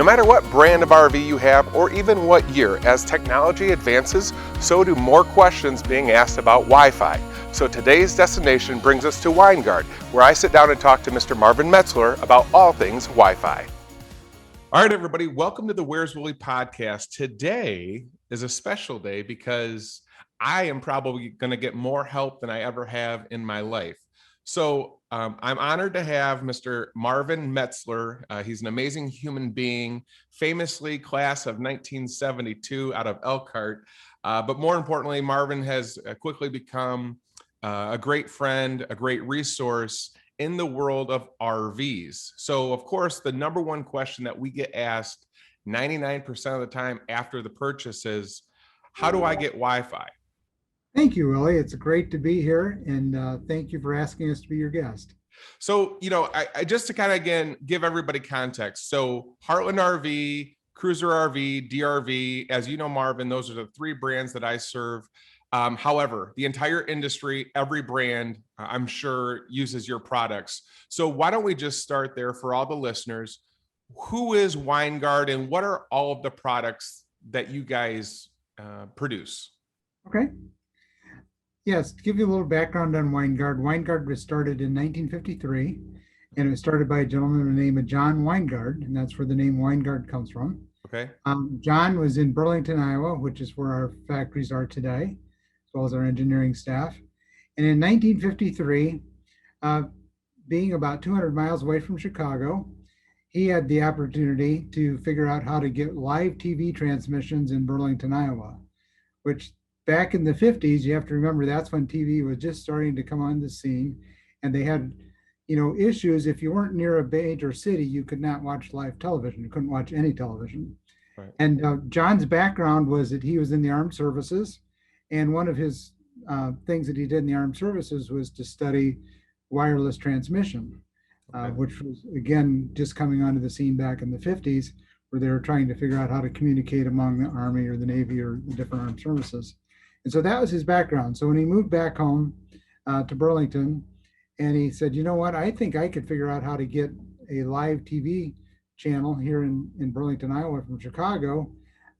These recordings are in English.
No matter what brand of RV you have or even what year, as technology advances, so do more questions being asked about Wi-Fi. So today's destination brings us to Winegard, where I sit down and talk to Mr. Marvin Metzler about all things Wi-Fi. All right, everybody, welcome to the Where's Willie podcast. Today is a special day because I am probably going to get more help than I ever have in my life. So I'm honored to have Mr. Marvin Metzler. He's an amazing human being, famously class of 1972 out of Elkhart. But more importantly, Marvin has quickly become a great friend, a great resource in the world of RVs. So, of course, the number one question that we get asked 99% of the time after the purchase is, how do I get Wi-Fi? Thank you, Willie. It's great to be here, and thank you for asking us to be your guest. So, I just to kind of, again, give everybody context. So Heartland RV, Cruiser RV, DRV, as you know, Marvin, those are the three brands that I serve. However, the entire industry, every brand, I'm sure, uses your products. So why don't we just start there for all the listeners? Who is Winegard and what are all of the products that you guys produce? Okay. Yes, to give you a little background on Winegard, Winegard was started in 1953, and it was started by a gentleman by the name of John Winegard, and that's where the name Winegard comes from. Okay. John was in Burlington, Iowa, which is where our factories are today, as well as our engineering staff. And in 1953, being about 200 miles away from Chicago, he had the opportunity to figure out how to get live TV transmissions in Burlington, Iowa, which back in the 50s, you have to remember that's when TV was just starting to come on the scene. And they had, issues. If you weren't near a major city, you could not watch live television. You couldn't watch any television. Right. And John's background was that he was in the armed services. And one of his things that he did in the armed services was to study wireless transmission, which was, again, just coming onto the scene back in the 50s, where they were trying to figure out how to communicate among the Army or the Navy or the different armed services. And so that was his background. So when he moved back home to Burlington, and he said, you know what, I think I could figure out how to get a live TV channel here in Burlington, Iowa from Chicago,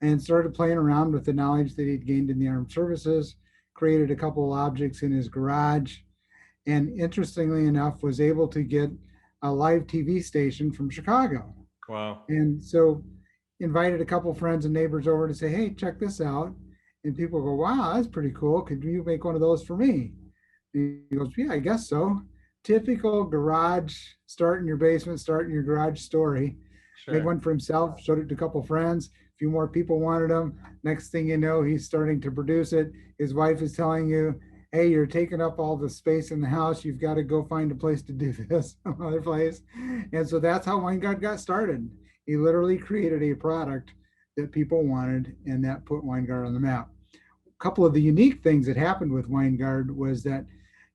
and started playing around with the knowledge that he'd gained in the armed services, created a couple of objects in his garage, and interestingly enough, was able to get a live TV station from Chicago. Wow. And so invited a couple of friends and neighbors over to say, hey, check this out. And people go, wow, that's pretty cool. Could you make one of those for me? And he goes, yeah, I guess so. Typical garage, start in your basement, start in your garage story. Sure. Made one for himself, showed it to a couple of friends. A few more people wanted them. Next thing you know, he's starting to produce it. His wife is telling you, hey, you're taking up all the space in the house. You've got to go find a place to do this, another place. And so that's how Winegard got started. He literally created a product that people wanted, and that put Winegard on the map. A couple of the unique things that happened with Winegard was that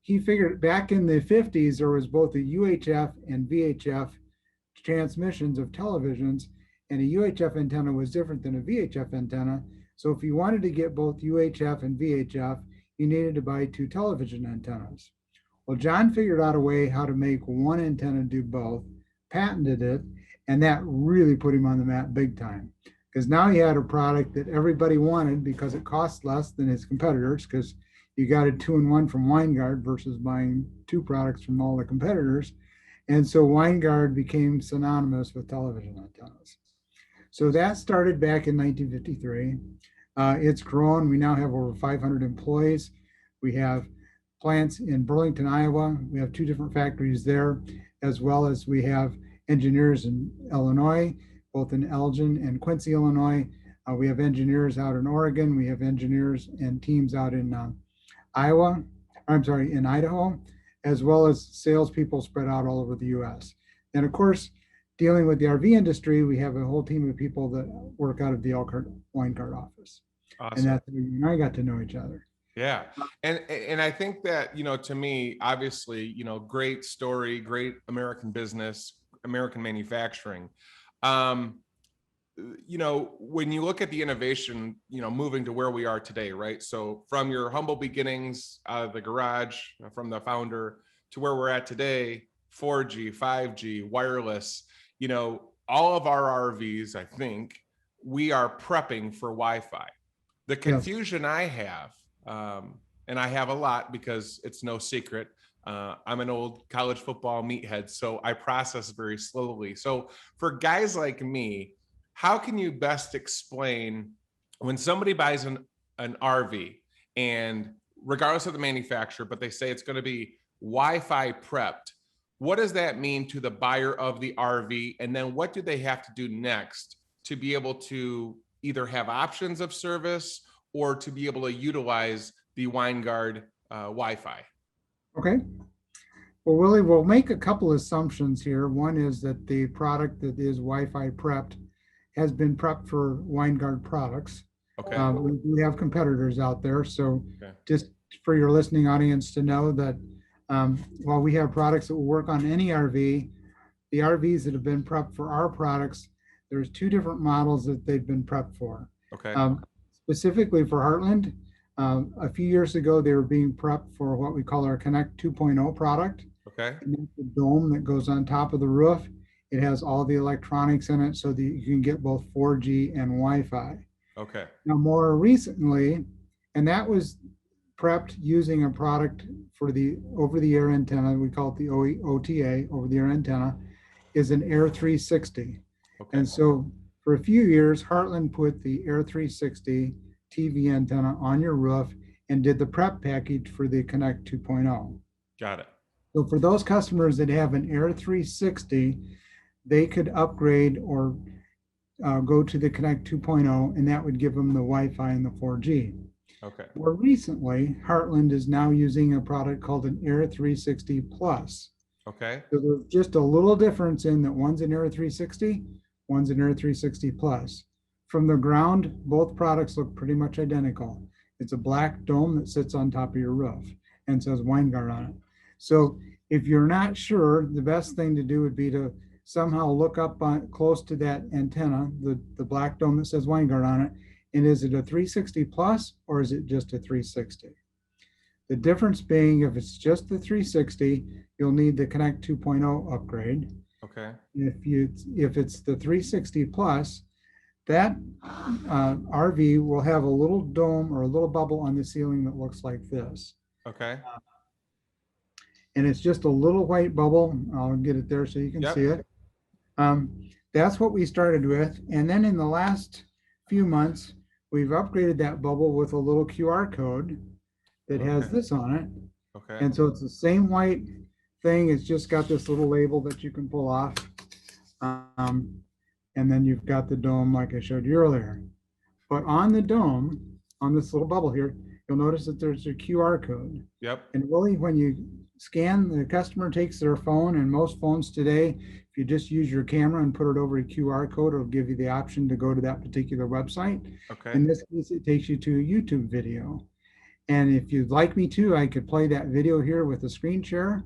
he figured back in the 50s, there was both a UHF and VHF transmissions of televisions, and a UHF antenna was different than a VHF antenna. So if you wanted to get both UHF and VHF, you needed to buy two television antennas. Well, John figured out a way how to make one antenna do both, patented it, and that really put him on the map big time. Because now he had a product that everybody wanted because it cost less than his competitors, because you got a 2-in-1 from Winegard versus buying two products from all the competitors. And so Winegard became synonymous with television antennas. So that started back in 1953. It's grown. We now have over 500 employees. We have plants in Burlington, Iowa. We have two different factories there, as well as we have engineers in Illinois, both in Elgin and Quincy, Illinois. We have engineers out in Oregon. We have engineers and teams out in in Idaho, as well as salespeople spread out all over the U.S. And of course, dealing with the RV industry, we have a whole team of people that work out of the Elkhart Winegard office. Awesome. And that's when you and I got to know each other. Yeah. And I think that, to me, obviously, great story, great American business, American manufacturing. When you look at the innovation, moving to where we are today, right? So from your humble beginnings out of the garage, from the founder to where we're at today, 4G, 5G, wireless, all of our RVs, I think, we are prepping for Wi-Fi. The confusion I have, and I have a lot because it's no secret, I'm an old college football meathead, so I process very slowly. So for guys like me, how can you best explain when somebody buys an RV and regardless of the manufacturer, but they say it's going to be Wi-Fi prepped, what does that mean to the buyer of the RV? And then what do they have to do next to be able to either have options of service or to be able to utilize the Winegard Wi-Fi? Okay. Well, Willie, we'll make a couple assumptions here. One is that the product that is Wi-Fi prepped has been prepped for Winegard products. Okay. We have competitors out there. So just for your listening audience to know that while we have products that will work on any RV, the RVs that have been prepped for our products, there's two different models that they've been prepped for. Okay. Specifically for Heartland, a few years ago, they were being prepped for what we call our Connect 2.0 product. Okay. And that's the dome that goes on top of the roof. It has all the electronics in it so that you can get both 4G and Wi-Fi. Okay. Now, more recently, and that was prepped using a product for the over-the-air antenna, we call it the OTA, over-the-air antenna, is an Air 360. Okay. And so for a few years, Heartland put the Air 360 TV antenna on your roof and did the prep package for the Connect 2.0. Got it. So for those customers that have an Air 360, they could upgrade or go to the Connect 2.0, and that would give them the Wi-Fi and the 4G. Okay. More recently, Heartland is now using a product called an Air 360 Plus. Okay. So there's just a little difference in that one's an Air 360, one's an Air 360 Plus. From the ground, both products look pretty much identical. It's a black dome that sits on top of your roof and says Winegard on it. So if you're not sure, the best thing to do would be to somehow look up on close to that antenna, the black dome that says Winegard on it, and is it a 360 Plus or is it just a 360? The difference being, if it's just the 360, you'll need the Connect 2.0 upgrade. Okay. If it's the 360 Plus, that RV will have a little dome or a little bubble on the ceiling that looks like this. Okay. And it's just a little white bubble. I'll get it there so you can see it. That's what we started with. And then in the last few months, we've upgraded that bubble with a little QR code that has this on it. Okay. And so it's the same white thing. It's just got this little label that you can pull off. And then you've got the dome like I showed you earlier. But on the dome, on this little bubble here, you'll notice that there's a QR code. Yep. And really, when you scan, the customer takes their phone, and most phones today, if you just use your camera and put it over a QR code, it'll give you the option to go to that particular website. Okay. In this case, it takes you to a YouTube video. And if you'd like me to, I could play that video here with a screen share.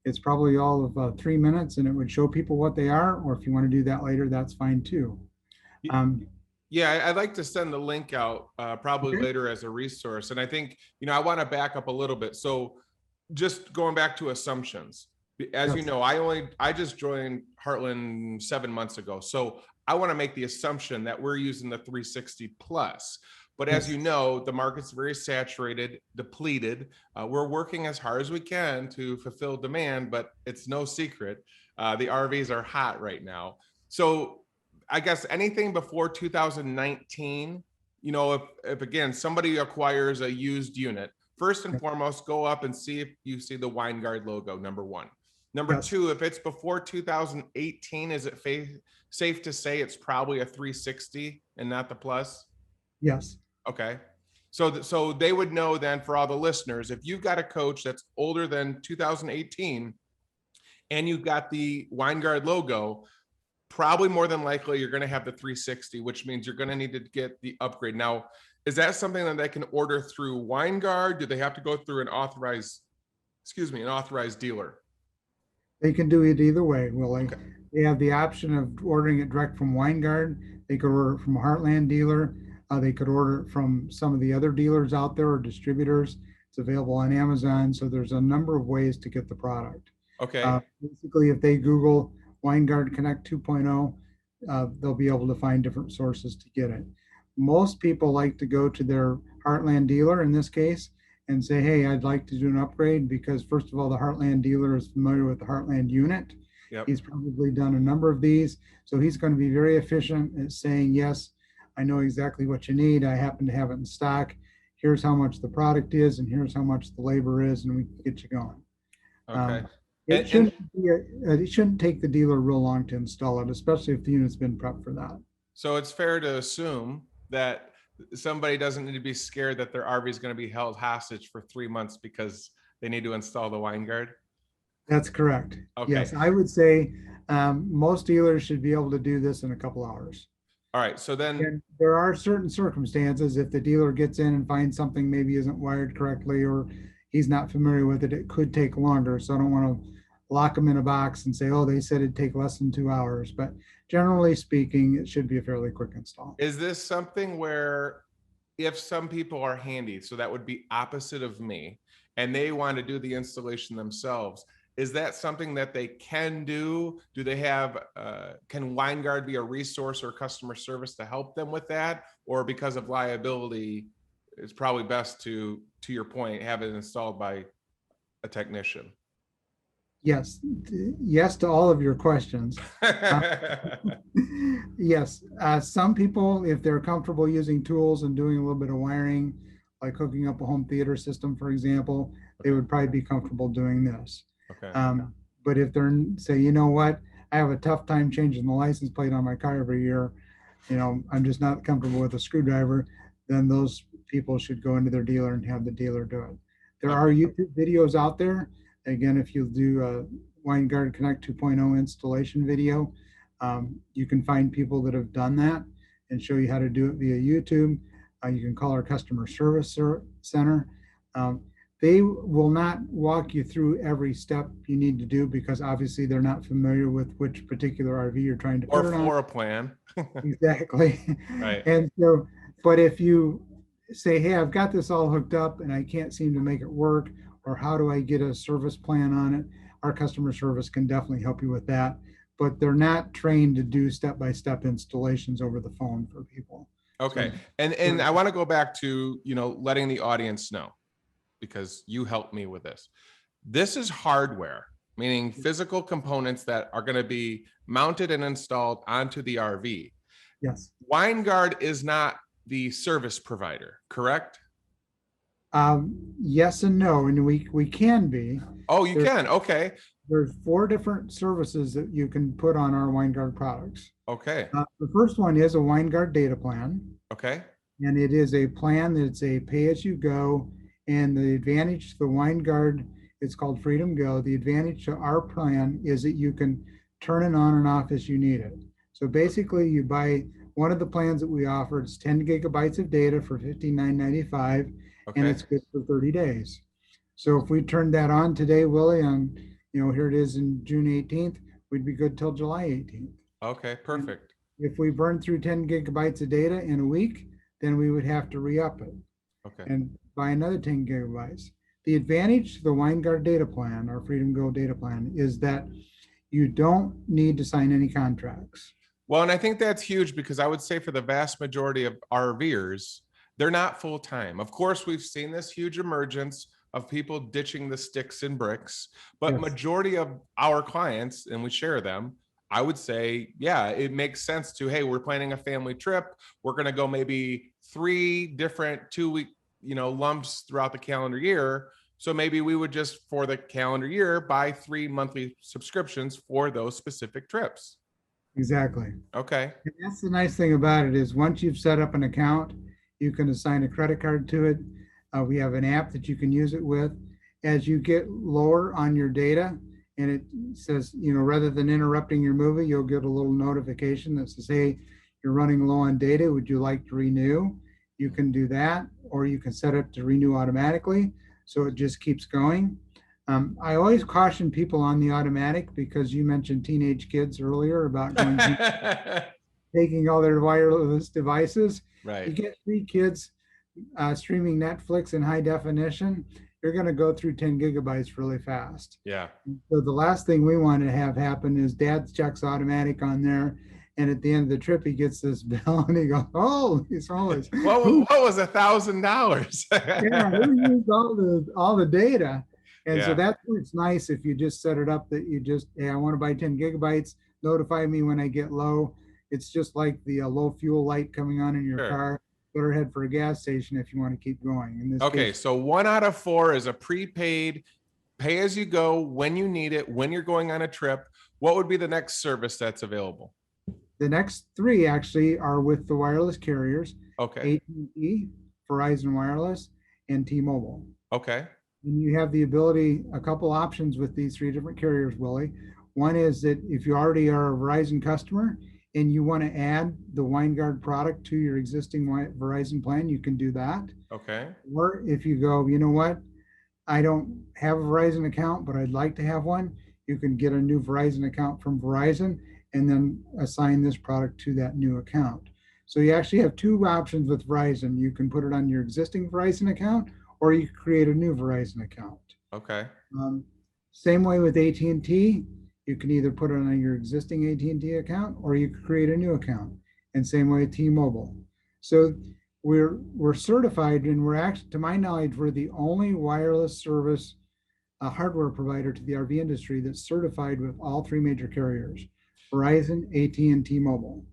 It's probably all of 3 minutes, and it would show people what they are, or if you want to do that later, that's fine too. Yeah, I'd like to send the link out probably later as a resource. And I think, I want to back up a little bit. So just going back to assumptions, as you know, I just joined Heartland 7 months ago. So I want to make the assumption that we're using the 360 Plus. But as you know, the market's very saturated, depleted. We're working as hard as we can to fulfill demand, but it's no secret. The RVs are hot right now. So I guess anything before 2019, if again, somebody acquires a used unit, first and foremost, go up and see if you see the Winegard logo, number one. Number two, if it's before 2018, is it safe to say it's probably a 360 and not the Plus? Yes. Okay. So they would know then, for all the listeners, if you've got a coach that's older than 2018 and you've got the Winegard logo, probably more than likely you're going to have the 360, which means you're going to need to get the upgrade. Now, is that something that they can order through Winegard? Do they have to go through an authorized dealer? They can do it either way, Willie. Okay. They have the option of ordering it direct from Winegard. They could order it from a Heartland dealer. They could order it from some of the other dealers out there or distributors. It's available on Amazon. So there's a number of ways to get the product. Okay. Basically, if they Google Winegard Connect 2.0, they'll be able to find different sources to get it. Most people like to go to their Heartland dealer in this case and say, hey, I'd like to do an upgrade, because first of all, the Heartland dealer is familiar with the Heartland unit. Yep. He's probably done a number of these. So he's going to be very efficient at saying, yes, I know exactly what you need. I happen to have it in stock. Here's how much the product is, and here's how much the labor is, and we can get you going. Okay. It shouldn't take the dealer real long to install it, especially if the unit's been prepped for that. So it's fair to assume that somebody doesn't need to be scared that their RV is going to be held hostage for 3 months because they need to install the Winegard. That's correct. Okay. Yes, I would say most dealers should be able to do this in a couple hours. All right. So then, and there are certain circumstances, if the dealer gets in and finds something maybe isn't wired correctly, or he's not familiar with it, it could take longer. So I don't want to lock them in a box and say, oh, they said it'd take less than 2 hours. But generally speaking, it should be a fairly quick install. is this something where if some people are handy, so that would be opposite of me, and they want to do the installation themselves, is that something that they can do? Do they have, can Winegard be a resource or customer service to help them with that? Or because of liability, it's probably best to your point, have it installed by a technician? Yes. Yes to all of your questions. Yes. Some people, if they're comfortable using tools and doing a little bit of wiring, like hooking up a home theater system, for example, they would probably be comfortable doing this. Okay. But if they're say, you know what, I have a tough time changing the license plate on my car every year, I'm just not comfortable with a screwdriver, then those people should go into their dealer and have the dealer do it. There are YouTube videos out there. Again, if you do a Winegard Connect 2.0 installation video, you can find people that have done that and show you how to do it via YouTube. You can call our customer service center. They will not walk you through every step you need to do, because obviously they're not familiar with which particular RV you're trying to put it on. Or a plan. Exactly. Right. And so, but if you say, hey, I've got this all hooked up and I can't seem to make it work, or how do I get a service plan on it? Our customer service can definitely help you with that, but they're not trained to do step-by-step installations over the phone for people. Okay. And I want to go back to, letting the audience know, because you helped me with this. This is hardware, meaning physical components that are going to be mounted and installed onto the RV. Yes. Winegard is not the service provider, correct? Yes and no, and we can be. Oh, you can. Okay. There's 4 different services that you can put on our Winegard products. Okay. The first one is a Winegard data plan. Okay. And it is a plan that's a pay-as-you-go. And the advantage to the Winegard, it's called Freedom Go. The advantage to our plan is that you can turn it on and off as you need it. So basically, you buy one of the plans that we offer. It's 10 gigabytes of data for $59.95, and it's good for 30 days. So if we turned that on today, Willie, on here it is in June 18th, we'd be good till July 18th. Okay, perfect. And if we burn through 10 gigabytes of data in a week, then we would have to re-up it. Okay. And buy another 10 gigabytes. The advantage to the Winegard data plan, our Freedom Go data plan, is that you don't need to sign any contracts. Well, and I think that's huge, because I would say for the vast majority of RVers, they're not full-time. Of course, we've seen this huge emergence of people ditching the sticks and bricks, but Yes. Majority of our clients, and we share them, I would say, yeah, it makes sense to, hey, we're planning a family trip. We're going to go maybe 3 different 2-week, lumps throughout the calendar year. So maybe we would just, for the calendar year, buy 3 monthly subscriptions for those specific trips. Exactly. Okay. And that's the nice thing about it, is once you've set up an account, you can assign a credit card to it. We have an app that you can use it with. As you get lower on your data, and it says, rather than interrupting your movie, you'll get a little notification that says, hey, you're running low on data. Would you like to renew? You can do that, or you can set it to renew automatically. So it just keeps going. I always caution people on the automatic, because you mentioned teenage kids earlier about going taking all their wireless devices. Right. You get 3 kids streaming Netflix in high definition, you're going to go through 10 gigabytes really fast. Yeah. So the last thing we want to have happen is dad checks automatic on there, And at the end of the trip, he gets this bill and he goes, "Oh, he's always What was $1,000? yeah, who used all the data?" And so Yeah, that's where it's nice if you just set it up that you just, hey, I want to buy 10 gigabytes, notify me when I get low. It's just like the low fuel light coming on in your sure. car. Better head for a gas station if you want to keep going. In this Okay, case, so 1 out of 4 is a prepaid, pay as you go when you need it, when you're going on a trip. What would be the next service that's available? the next three actually are with the wireless carriers, Okay, AT&T, Verizon Wireless, and T-Mobile. okay, And you have the ability, a couple options with these three different carriers, Willie. One is that if you already are a Verizon customer and you want to add the Winegard product to your existing Verizon plan, you can do that. okay, Or if you go, you know what, I don't have a Verizon account, but I'd like to have one, you can get a new Verizon account from Verizon and then assign this product to that new account. So you actually have two options with Verizon. You can put it on your existing Verizon account, or you can create a new Verizon account. okay, Um, Same way with AT&T, you can either put it on your existing AT&T account, or you can create a new account. And same way with T-Mobile. So we're certified, and we're actually, to my knowledge, we're the only wireless service hardware provider to the RV industry that's certified with all three major carriers: Verizon, AT&T, and T-Mobile.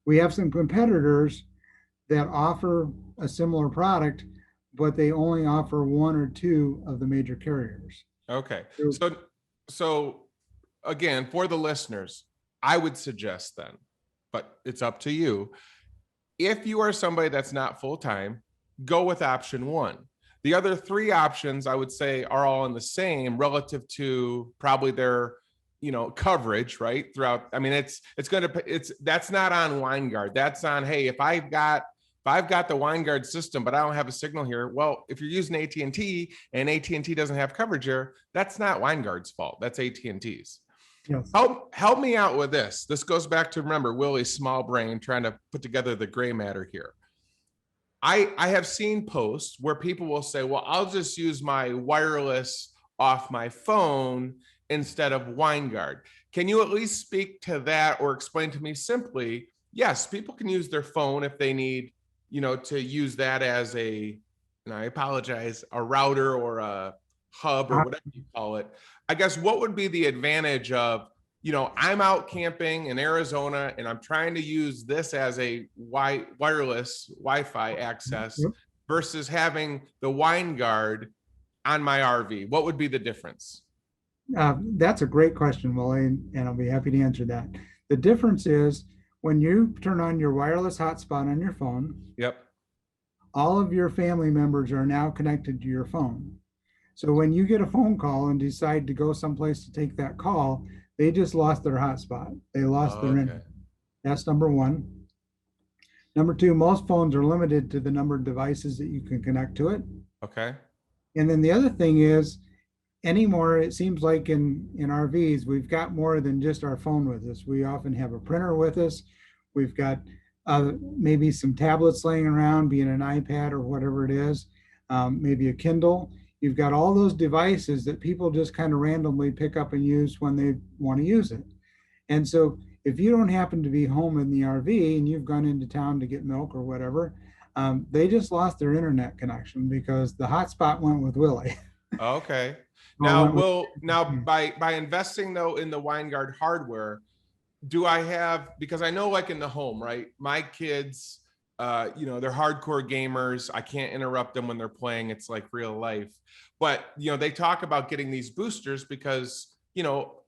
We have some competitors that offer a similar product, but they only offer one or two of the major carriers. okay. So So again, for the listeners, I would suggest then, but it's up to you. If you are somebody that's not full-time, go with option 1. The other 3 options I would say are all in the same relative to probably their, coverage, right? Throughout. I mean, that's not on Winegard. That's on, hey, if I've got the Winegard system, but I don't have a signal here. Well, if you're using AT&T and AT&T doesn't have coverage here, that's not Winegard's fault. That's AT&T's. yes, Help me out with this. This goes back to, remember, Willie's small brain trying to put together the gray matter here. I have seen posts where people will say, well, I'll just use my wireless off my phone instead of Winegard. Can you at least speak to that or explain to me simply, yes, people can use their phone if they need, to use that as and I apologize, a router or a hub or whatever you call it. I guess what would be the advantage of, I'm out camping in Arizona and I'm trying to use this as a wireless Wi-Fi access versus having the Winegard on my RV? What would be the difference? that's a great question, Willie, and I'll be happy to answer that. The difference is when you turn on your wireless hotspot on your phone, Yep. all of your family members are now connected to your phone. So when you get a phone call and decide to go someplace to take that call, they just lost their hotspot. They lost their internet. That's number one. Number two, most phones are limited to the number of devices that you can connect to it. Okay. And then the other thing is, anymore, it seems like in RVs, we've got more than just our phone with us. We often have a printer with us. We've got maybe some tablets laying around, being an iPad or whatever it is, maybe a Kindle. You've got all those devices that people just kind of randomly pick up and use when they want to use it. And so if you don't happen to be home in the RV and you've gone into town to get milk or whatever, they just lost their internet connection because the hotspot went with Willie. Okay. Now by investing though in the Winegard hardware, do I have, because I know like in the home, right? My kids, they're hardcore gamers. I can't interrupt them when they're playing. It's like real life. But, they talk about getting these boosters because,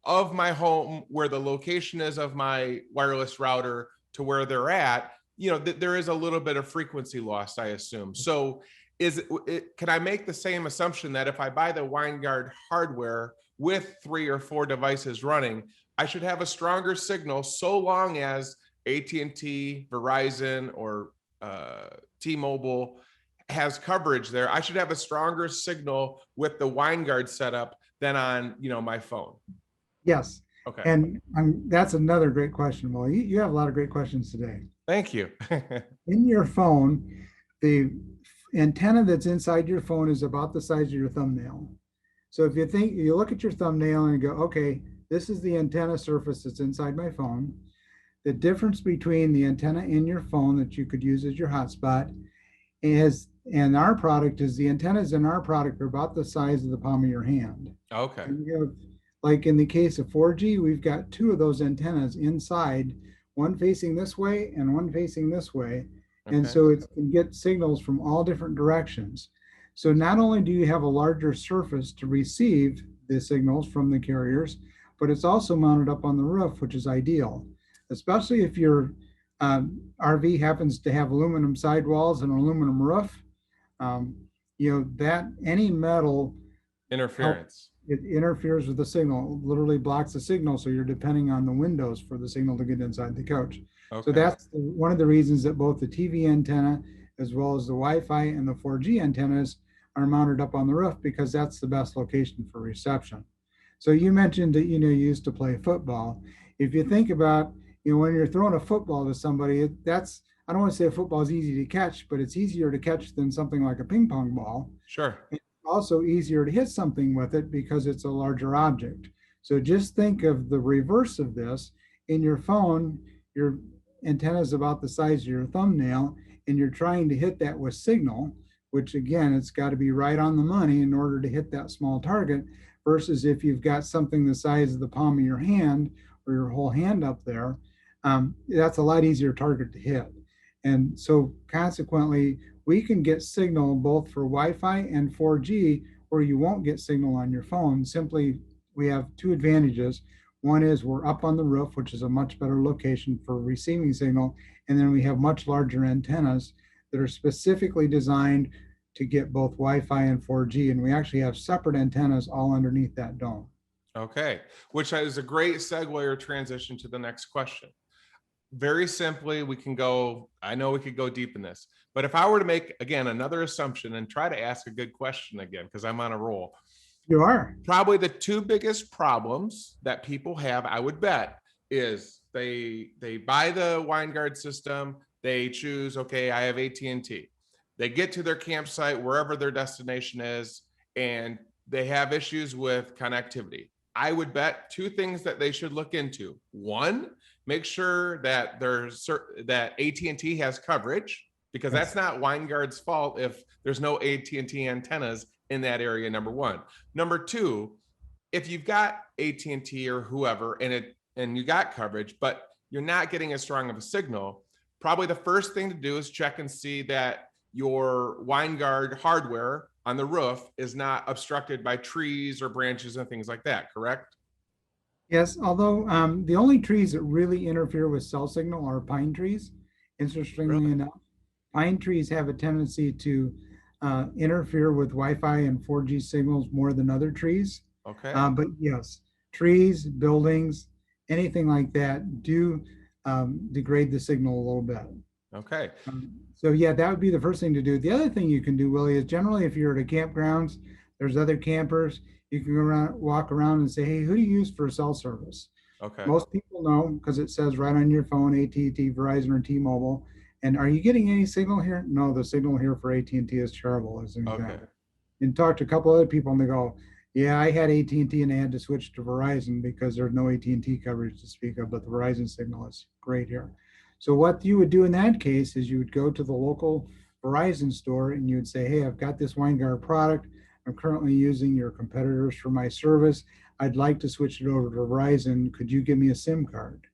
of my home, where the location is of my wireless router to where they're at, there is a little bit of frequency loss, I assume. So can I make the same assumption that if I buy the Winegard hardware with 3 or 4 devices running, I should have a stronger signal so long as AT&T, Verizon, or T-Mobile has coverage there? I should have a stronger signal with the Winegard setup than on, my phone. Yes. Okay. And that's another great question. Well, you have a lot of great questions today. Thank you. In your phone, the antenna that's inside your phone is about the size of your thumbnail. So if you look at your thumbnail and go, okay, this is the antenna surface that's inside my phone. the difference between the antenna in your phone that you could use as your hotspot and our product is the antennas in our product are about the size of the palm of your hand. Okay. And we have, like in the case of 4G, we've got two of those antennas inside, one facing this way and one facing this way. And Okay. so it can get signals from all different directions. So not only do you have a larger surface to receive the signals from the carriers, but it's also mounted up on the roof, which is ideal, especially if your RV happens to have aluminum sidewalls and aluminum roof. Um, that any metal help Interference. it interferes with the signal, literally blocks the signal. So you're depending on the windows for the signal to get inside the coach. So Okay. that's one of the reasons that both the TV antenna as well as the Wi-Fi and the 4G antennas are mounted up on the roof because that's the best location for reception. So you mentioned that you used to play football. If you think about when you're throwing a football to somebody, that's I don't want to say a football is easy to catch, but it's easier to catch than something like a ping pong ball. Sure. It's also easier to hit something with it because it's a larger object. So just think of the reverse of this. In your phone, your antenna is about the size of your thumbnail, and you're trying to hit that with signal, which again, it's got to be right on the money in order to hit that small target, versus if you've got something the size of the palm of your hand or your whole hand up there, that's a lot easier target to hit. And so consequently, we can get signal both for Wi-Fi and 4G, or you won't get signal on your phone. Simply, we have two advantages. One is we're up on the roof, which is a much better location for receiving signal. And then we have much larger antennas that are specifically designed to get both Wi-Fi and 4G. And we actually have separate antennas all underneath that dome. Okay. Which is a great segue or transition to the next question. Very simply, I know we could go deep in this, but if I were to make, again, another assumption and try to ask a good question again, because I'm on a roll. You are. Probably the two biggest problems that people have, I would bet, is they buy the Winegard system, they choose, okay, I have AT&T. They get to their campsite, wherever their destination is, and they have issues with connectivity. I would bet two things that they should look into. One, make sure that that AT&T has coverage, because that's not Winegard's fault if there's no AT&T antennas in that area, number one. Number two, if you've got AT&T or whoever and you got coverage, but you're not getting as strong of a signal, probably the first thing to do is check and see that your Winegard hardware on the roof is not obstructed by trees or branches and things like that, correct? Yes, although the only trees that really interfere with cell signal are pine trees. Interestingly enough, pine trees have a tendency to interfere with Wi-Fi and 4G signals more than other trees. Okay. But yes, trees, buildings, anything like that do degrade the signal a little bit. Okay. So yeah, that would be the first thing to do. The other thing you can do, Willie, is generally if you're at a campgrounds, there's other campers, you can go around, walk around and say, hey, who do you use for cell service? Okay. Most people know because it says right on your phone, AT&T, Verizon, or T-Mobile. And are you getting any signal here? No, the signal here for AT&T is terrible, as an example. Okay. And talk to a couple other people and they go, yeah, I had AT&T and I had to switch to Verizon because there's no AT&T coverage to speak of, but the Verizon signal is great here. So what you would do in that case is you would go to the local Verizon store and you would say, hey, I've got this Winegard product. I'm currently using your competitors for my service. I'd like to switch it over to Verizon. Could you give me a SIM card?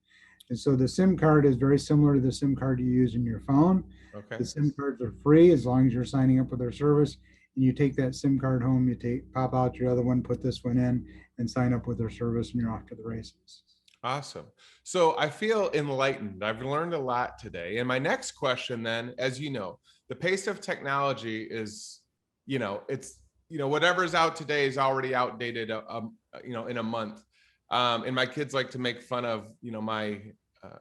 And so the SIM card is very similar to the SIM card you use in your phone. Okay. The SIM cards are free as long as you're signing up with their service. And you take that SIM card home, pop out your other one, put this one in, and sign up with their service, and you're off to the races. Awesome. So I feel enlightened. I've learned a lot today. And my next question then, as you know, the pace of technology is, it's, whatever's out today is already outdated, in a month. And my kids like to make fun of, my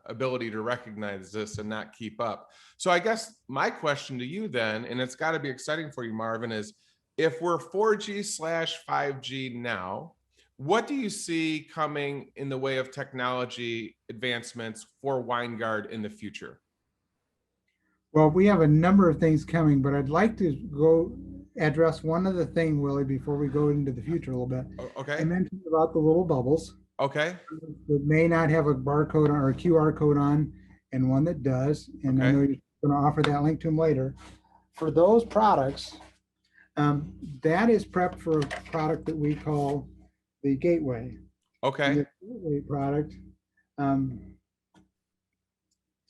ability to recognize this and not keep up. So I guess my question to you then, and it's got to be exciting for you, Marvin, is if we're 4G/5G now, what do you see coming in the way of technology advancements for Winegard in the future? Well, we have a number of things coming, but I'd like to go address one other thing, Willie, before we go into the future a little bit. Okay. I mentioned about the little bubbles. Okay. that may not have a barcode or a QR code on, and one that does. And I Okay. know you're going to offer that link to them later. For those products, that is prepped for a product that we call the Gateway. And Okay. the Gateway product um,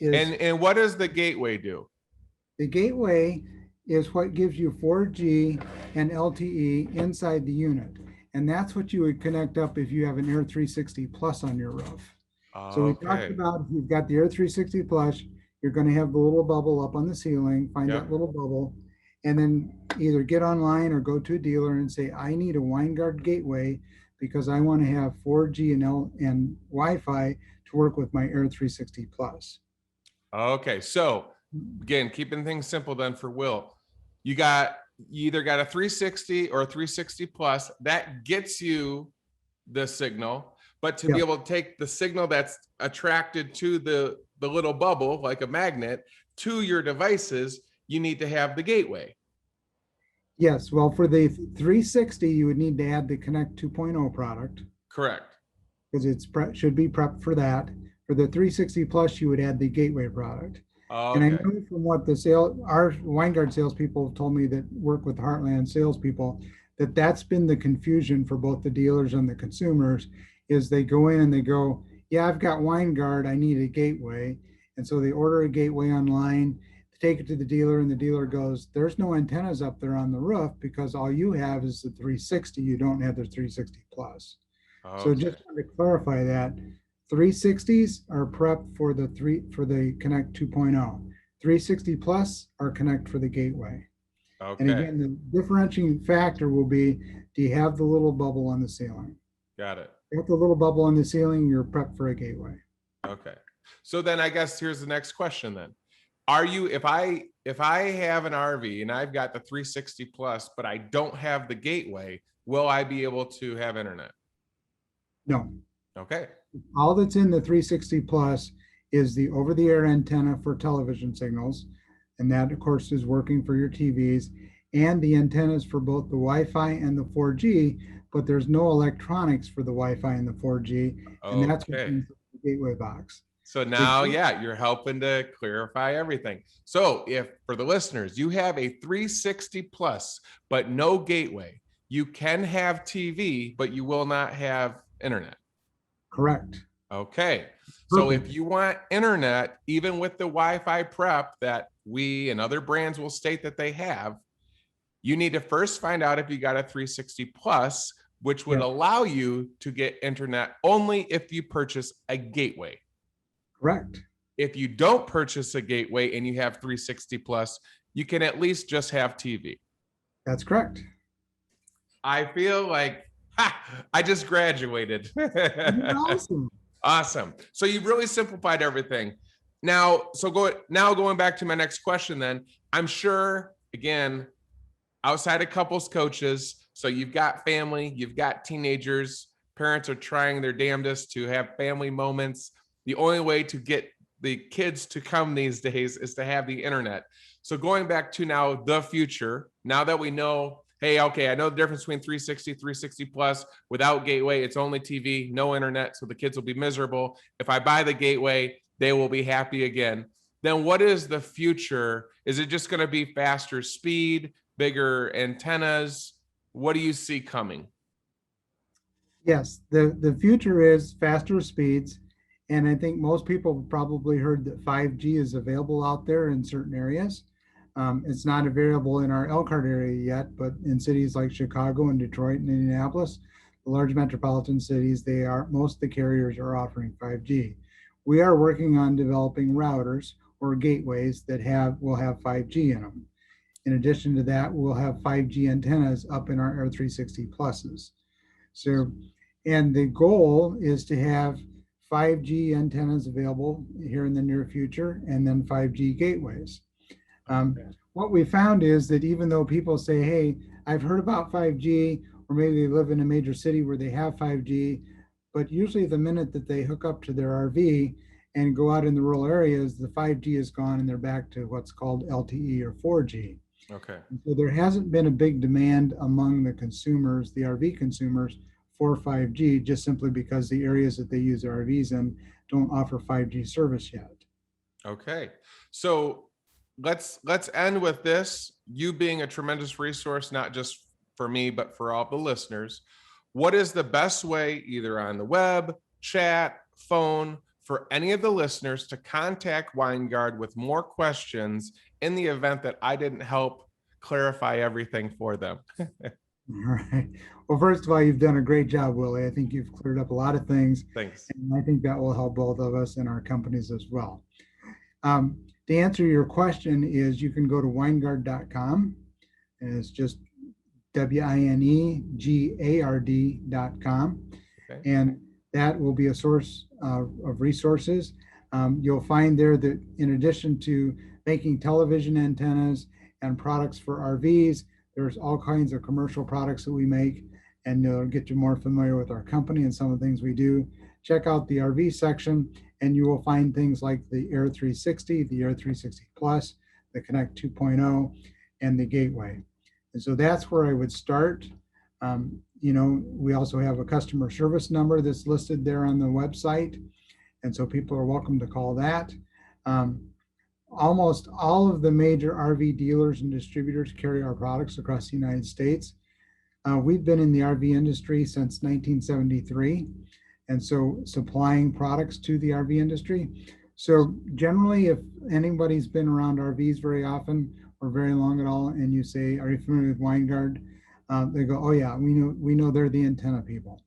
is And what does the gateway do? the Gateway is what gives you 4G and LTE inside the unit. And that's what you would connect up if you have an Air 360 Plus on your roof. So we talked Okay. about if you've got the Air 360 Plus, you're going to have the little bubble up on the ceiling, find Yep. that little bubble, and then either get online or go to a dealer and say, I need a Winegard gateway because I want to have 4G and Wi-Fi to work with my Air 360 Plus. Okay. So again, keeping things simple then for Will, you either got a 360 or a 360 plus that gets you the signal, but to be Yeah. able to take the signal that's attracted to the little bubble like a magnet to your devices, you need to have the gateway. Yes, well, for the 360, you would need to add the Connect 2.0 product Correct. because it's should be prepped for that. For the 360 Plus, you would add the Gateway product. And I Okay. know from what our Winegard salespeople have told me that work with Heartland salespeople, that that's been the confusion for both the dealers and the consumers, is they go in and they go, yeah, I've got Winegard, I need a gateway. And so they order a gateway online, take it to the dealer, and the dealer goes, there's no antennas up there on the roof because all you have is the 360, you don't have the 360 Plus. So Okay. just to clarify that, 360s are prepped for the Connect 2.0. 360 Plus are Connect for the gateway. And Okay. again, the differentiating factor will be, do you have the little bubble on the ceiling? Got it. If you have the little bubble on the ceiling, you're prepped for a gateway. Okay. So then I guess here's the next question then. Are you, if I have an RV and I've got the 360 plus, but I don't have the gateway, will I be able to have internet? No, Okay. all that's in the 360 Plus is the over-the-air antenna for television signals. And that, of course, is working for your TVs, and the antennas for both the Wi-Fi and the 4G, but there's no electronics for the Wi-Fi and the 4G, and that's what's Okay. in the gateway box. So now, yeah, you're helping to clarify everything. So if for the listeners, you have a 360 plus, but no gateway, you can have TV, but you will not have internet. Correct. Okay. So Perfect. if you want internet, even with the Wi-Fi prep that we and other brands will state that they have, you need to first find out if you got a 360 plus, which would Yeah. allow you to get internet only if you purchase a gateway. Correct. If you don't purchase a gateway and you have 360 plus, you can at least just have TV. That's correct. I feel like I just graduated. Awesome. Awesome. So you've really simplified everything. Now, going back to my next question then, I'm sure, again, outside of couples coaches, so you've got family, you've got teenagers, parents are trying their damnedest to have family moments. The only way to get the kids to come these days is to have the internet. So going back to now the future, now that we know, hey, okay, I know the difference between 360, 360 plus. Without gateway, it's only TV, no internet, so the kids will be miserable. If I buy the gateway, they will be happy again. Then what is the future? Is it just going to be faster speed, bigger antennas? What do you see coming? Yes, the future is faster speeds. And I think most people probably heard that 5G is available out there in certain areas. It's not available in our Elkhart area yet, but in cities like Chicago and Detroit and Indianapolis, the large metropolitan cities, most of the carriers are offering 5G. We are working on developing routers or gateways that will have 5G in them. In addition to that, we'll have 5G antennas up in our Air 360 Pluses. So, and the goal is to have 5G antennas available here in the near future, and then 5G gateways. What we found is that even though people say, hey, I've heard about 5G, or maybe they live in a major city where they have 5G, but usually the minute that they hook up to their RV and go out in the rural areas, the 5G is gone and they're back to what's called LTE or 4G. Okay. So there hasn't been a big demand among the consumers, the RV consumers, for 5G, just simply because the areas that they use their RVs in don't offer 5G service yet. Okay. So let's end with this. You being a tremendous resource, not just for me, but for all the listeners. What is the best way, either on the web, chat, phone, for any of the listeners to contact Winegard with more questions in the event that I didn't help clarify everything for them? All right. Well, first of all, you've done a great job, Willie. I think you've cleared up a lot of things. Thanks. And I think that will help both of us and our companies as well. To answer your question is you can go to winegard.com, and it's just WINEGARD.com. Okay. And that will be a source of resources. You'll find there that in addition to making television antennas and products for RVs, there's all kinds of commercial products that we make, and it'll get you more familiar with our company and some of the things we do. Check out the RV section, and you will find things like the Air 360, the Air 360 Plus, the Connect 2.0, and the Gateway. And so that's where I would start. We also have a customer service number that's listed there on the website. And so people are welcome to call that. Almost all of the major RV dealers and distributors carry our products across the United States. We've been in the RV industry since 1973. And so supplying products to the RV industry. So generally, if anybody's been around RVs very often or very long at all, and you say, "Are you familiar with Winegard?" They go, "Oh yeah, we know they're the antenna people."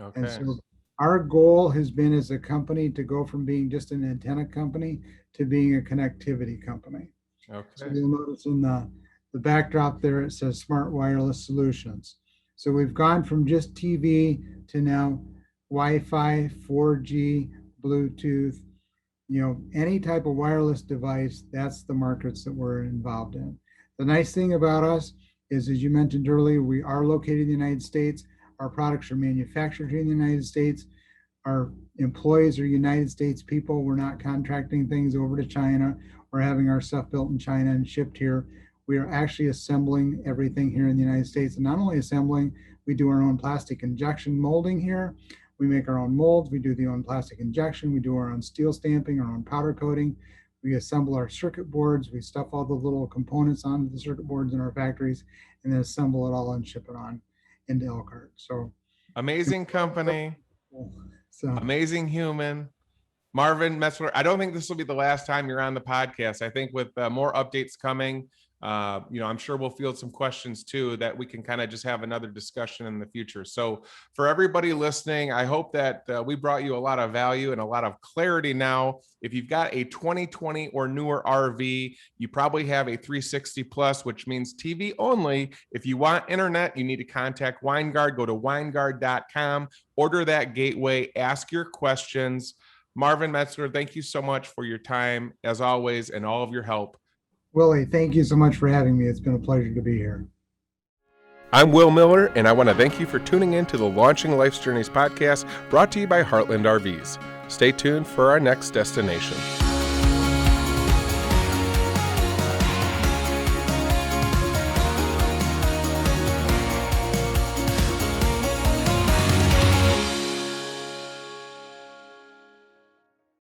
Okay. And so our goal has been as a company to go from being just an antenna company to being a connectivity company. Okay. So you'll notice in the backdrop there, it says Smart Wireless Solutions. So we've gone from just TV to now Wi-Fi, 4G, Bluetooth, any type of wireless device. That's the markets that we're involved in. The nice thing about us is, as you mentioned earlier, we are located in the United States. Our products are manufactured here in the United States. Our employees are United States people. We're not contracting things over to China or having our stuff built in China and shipped here. We are actually assembling everything here in the United States. And not only assembling, we do our own plastic injection molding here. We make our own molds. We do the own plastic injection. We do our own steel stamping, our own powder coating. We assemble our circuit boards. We stuff all the little components onto the circuit boards in our factories, and then assemble it all and ship it on into Elkhart. So amazing company, amazing human. Marvin Metzler, I don't think this will be the last time you're on the podcast. I think with more updates coming, I'm sure we'll field some questions too that we can kind of just have another discussion in the future. So for everybody listening, I hope that we brought you a lot of value and a lot of clarity now. If you've got a 2020 or newer RV, you probably have a 360 plus, which means TV only. If you want internet, you need to contact Winegard. Go to winegard.com, order that gateway, ask your questions. Marvin Metzler, thank you so much for your time, as always, and all of your help. Willie, thank you so much for having me. It's been a pleasure to be here. I'm Will Miller, and I want to thank you for tuning in to the Launching Life's Journeys podcast, brought to you by Heartland RVs. Stay tuned for our next destination.